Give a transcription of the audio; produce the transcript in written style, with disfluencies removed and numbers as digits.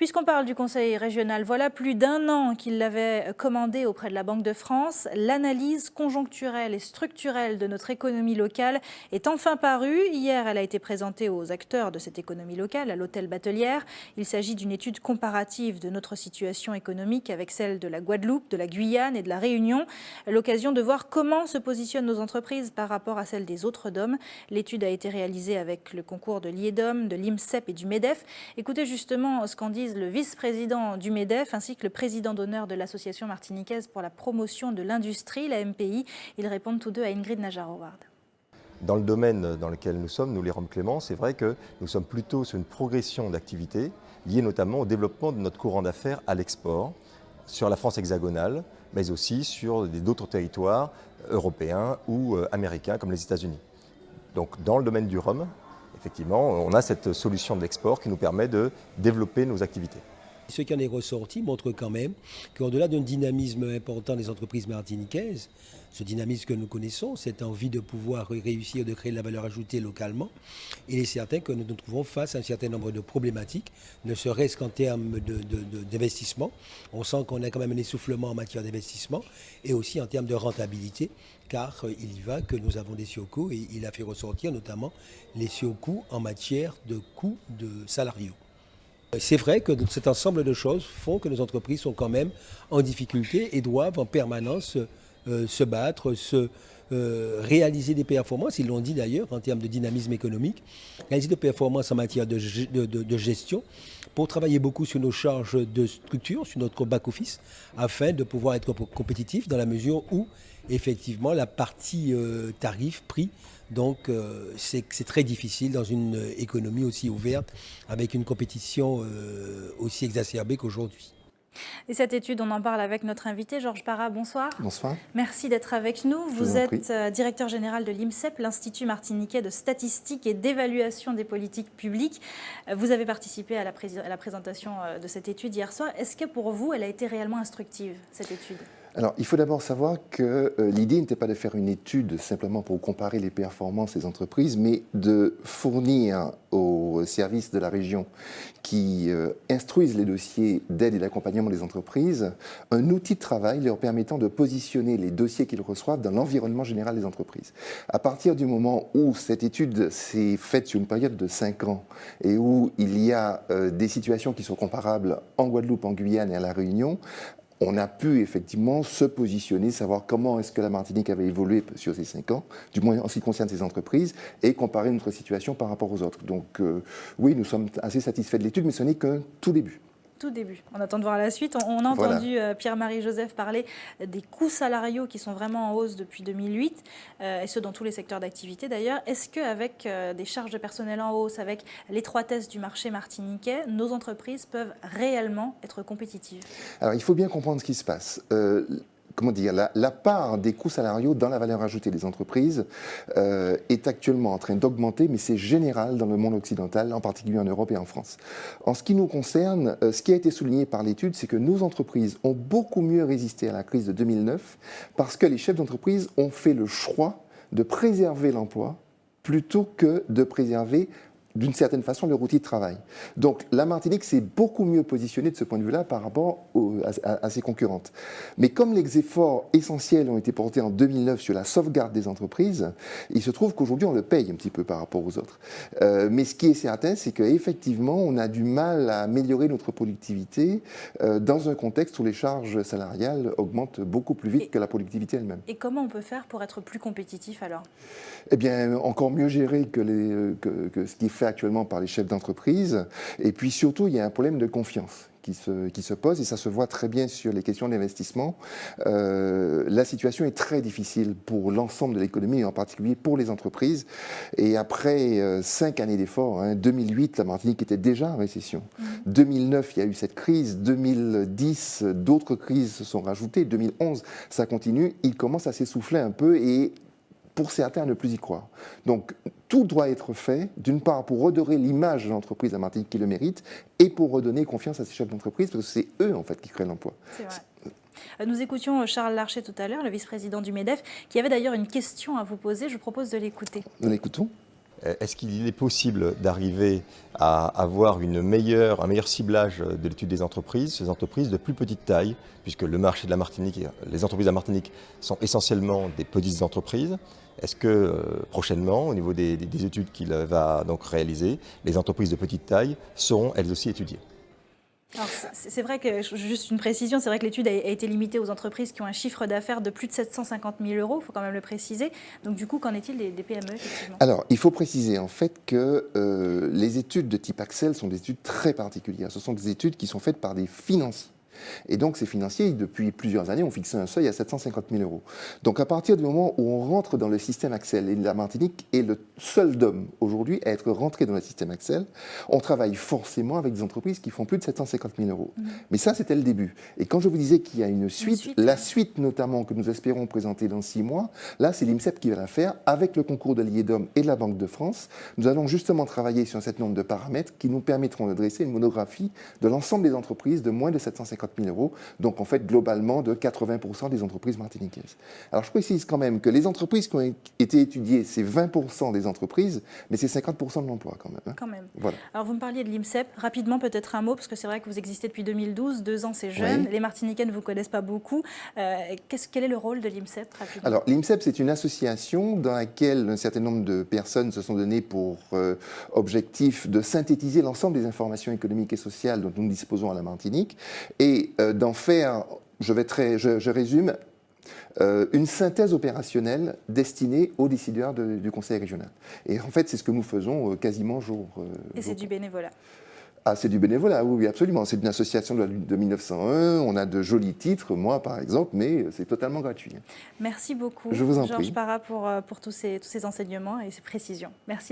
Puisqu'on parle du Conseil régional, voilà plus d'un an qu'il l'avait commandé auprès de la Banque de France. L'analyse conjoncturelle et structurelle de notre économie locale est enfin parue. Hier, elle a été présentée aux acteurs de cette économie locale à l'hôtel Batelière. Il s'agit d'une étude comparative de notre situation économique avec celle de la Guadeloupe, de la Guyane et de la Réunion. L'occasion de voir comment se positionnent nos entreprises par rapport à celles des autres DOM. L'étude a été réalisée avec le concours de l'IEDOM, de l'IMCEP et du MEDEF. Écoutez justement ce qu'en disent le vice-président du MEDEF ainsi que le président d'honneur de l'Association martiniquaise pour la promotion de l'industrie, la MPI. Ils répondent tous deux à Ingrid Najar-Howard. Dans le domaine dans lequel nous sommes, nous les Roms Clément, c'est vrai que nous sommes plutôt sur une progression d'activité liée notamment au développement de notre courant d'affaires à l'export, sur la France hexagonale, mais aussi sur d'autres territoires européens ou américains comme les États-Unis. Donc dans le domaine du rhum, effectivement, on a cette solution de l'export qui nous permet de développer nos activités. Ce qui en est ressorti montre quand même qu'au-delà d'un dynamisme important des entreprises martiniquaises, ce dynamisme que nous connaissons, cette envie de pouvoir réussir, de créer de la valeur ajoutée localement, il est certain que nous nous trouvons face à un certain nombre de problématiques, ne serait-ce qu'en termes d'investissement. On sent qu'on a quand même un essoufflement en matière d'investissement et aussi en termes de rentabilité, car il y va que nous avons des surcoûts et il a fait ressortir notamment les surcoûts en matière de coûts de salariaux. C'est vrai que cet ensemble de choses font que nos entreprises sont quand même en difficulté et doivent en permanence se battre, réaliser des performances, ils l'ont dit d'ailleurs en termes de dynamisme économique, réaliser des performances en matière de gestion pour travailler beaucoup sur nos charges de structure, sur notre back-office, afin de pouvoir être compétitifs dans la mesure où effectivement la partie tarif, prix, donc c'est très difficile dans une économie aussi ouverte avec une compétition aussi exacerbée qu'aujourd'hui. Et cette étude, on en parle avec notre invité, Georges Parra. Bonsoir. Bonsoir. Merci d'être avec nous. Vous êtes directeur général de l'IMCEP, l'Institut martiniquais de statistique et d'évaluation des politiques publiques. Vous avez participé à la présentation de cette étude hier soir. Est-ce que pour vous, elle a été réellement instructive, cette étude ? Alors, il faut d'abord savoir que l'idée n'était pas de faire une étude simplement pour comparer les performances des entreprises, mais de fournir aux services de la région qui instruisent les dossiers d'aide et d'accompagnement des entreprises un outil de travail leur permettant de positionner les dossiers qu'ils reçoivent dans l'environnement général des entreprises. À partir du moment où cette étude s'est faite sur une période de 5 ans et où il y a des situations qui sont comparables en Guadeloupe, en Guyane et à La Réunion, on a pu effectivement se positionner, savoir comment est-ce que la Martinique avait évolué sur ces 5 ans, du moins en ce qui concerne ces entreprises, et comparer notre situation par rapport aux autres. Donc oui, nous sommes assez satisfaits de l'étude, mais ce n'est qu'un tout début. Tout début. On attend de voir la suite. On a entendu Pierre-Marie Joseph parler des coûts salariaux qui sont vraiment en hausse depuis 2008, et ce dans tous les secteurs d'activité d'ailleurs. Est-ce qu'avec des charges de personnel en hausse, avec l'étroitesse du marché martiniquais, nos entreprises peuvent réellement être compétitives ? Alors il faut bien comprendre ce qui se passe. Comment dire, la part des coûts salariaux dans la valeur ajoutée des entreprises est actuellement en train d'augmenter, mais c'est général dans le monde occidental, en particulier en Europe et en France. En ce qui nous concerne, ce qui a été souligné par l'étude, c'est que nos entreprises ont beaucoup mieux résisté à la crise de 2009 parce que les chefs d'entreprise ont fait le choix de préserver l'emploi plutôt que de préserver d'une certaine façon leur outil de travail. Donc la Martinique s'est beaucoup mieux positionnée de ce point de vue-là par rapport à ses concurrentes. Mais comme les efforts essentiels ont été portés en 2009 sur la sauvegarde des entreprises, il se trouve qu'aujourd'hui on le paye un petit peu par rapport aux autres. Mais ce qui est certain, c'est qu'effectivement on a du mal à améliorer notre productivité dans un contexte où les charges salariales augmentent beaucoup plus vite que la productivité elle-même. Et comment on peut faire pour être plus compétitif alors ? Eh bien, encore mieux gérer que ce qui est fait actuellement par les chefs d'entreprise. Et puis surtout, il y a un problème de confiance qui se pose, et ça se voit très bien sur les questions d'investissement. La situation est très difficile pour l'ensemble de l'économie, et en particulier pour les entreprises. Et après 5 années d'efforts, 2008, la Martinique était déjà en récession. 2009, il y a eu cette crise. 2010, d'autres crises se sont rajoutées. 2011, ça continue. Il commence à s'essouffler un peu et pour certains, à ne plus y croire. Donc, tout doit être fait, d'une part, pour redorer l'image de l'entreprise de la Martinique qui le mérite, et pour redonner confiance à ces chefs d'entreprise, parce que c'est eux, en fait, qui créent l'emploi. C'est vrai. Nous écoutions Charles Larcher tout à l'heure, le vice-président du MEDEF, qui avait d'ailleurs une question à vous poser. Je vous propose de l'écouter. Nous l'écoutons. Est-ce qu'il est possible d'arriver à avoir un meilleur ciblage de l'étude des entreprises, ces entreprises de plus petite taille, puisque le marché de la Martinique, les entreprises de la Martinique sont essentiellement des petites entreprises. Est-ce que prochainement, au niveau des études qu'il va donc réaliser, les entreprises de petite taille seront elles aussi étudiées? Alors, c'est vrai que, juste une précision, c'est vrai que l'étude a été limitée aux entreprises qui ont un chiffre d'affaires de plus de 750 000 euros, il faut quand même le préciser. Donc du coup, qu'en est-il des PME, effectivement? Alors, il faut préciser en fait que les études de type Axel sont des études très particulières. Ce sont des études qui sont faites par des financiers. Et donc, ces financiers, depuis plusieurs années, ont fixé un seuil à 750 000 euros. Donc, à partir du moment où on rentre dans le système Axel, et la Martinique est le seul DOM aujourd'hui à être rentré dans le système Axel, on travaille forcément avec des entreprises qui font plus de 750 000 euros. Mais ça, c'était le début. Et quand je vous disais qu'il y a une suite, la suite notamment que nous espérons présenter dans 6 mois, là, c'est l'INSEP qui va la faire avec le concours de l'IEDOM et de la Banque de France. Nous allons justement travailler sur un certain nombre de paramètres qui nous permettront de dresser une monographie de l'ensemble des entreprises de moins de 750 000 euros, donc en fait globalement de 80% des entreprises martiniquaises. Alors je précise quand même que les entreprises qui ont été étudiées, c'est 20% des entreprises, mais c'est 50% de l'emploi quand même. Hein. Quand même. Voilà. Alors vous me parliez de l'INSEP, rapidement peut-être un mot, parce que c'est vrai que vous existez depuis 2012, 2 ans c'est jeune, les Martiniquais ne vous connaissent pas beaucoup. Quel est le rôle de l'INSEP rapidement? Alors l'INSEP, c'est une association dans laquelle un certain nombre de personnes se sont données pour objectif de synthétiser l'ensemble des informations économiques et sociales dont nous disposons à la Martinique et d'en faire, je résume, une synthèse opérationnelle destinée aux décideurs du Conseil régional. Et en fait, c'est ce que nous faisons quasiment jour. Et c'est du bénévolat? Ah, c'est du bénévolat, oui, absolument. C'est une association de 1901, on a de jolis titres, moi par exemple, mais c'est totalement gratuit. Merci beaucoup, Je vous en prie. Georges Parra, pour tous ces enseignements et ces précisions. Merci d'avoir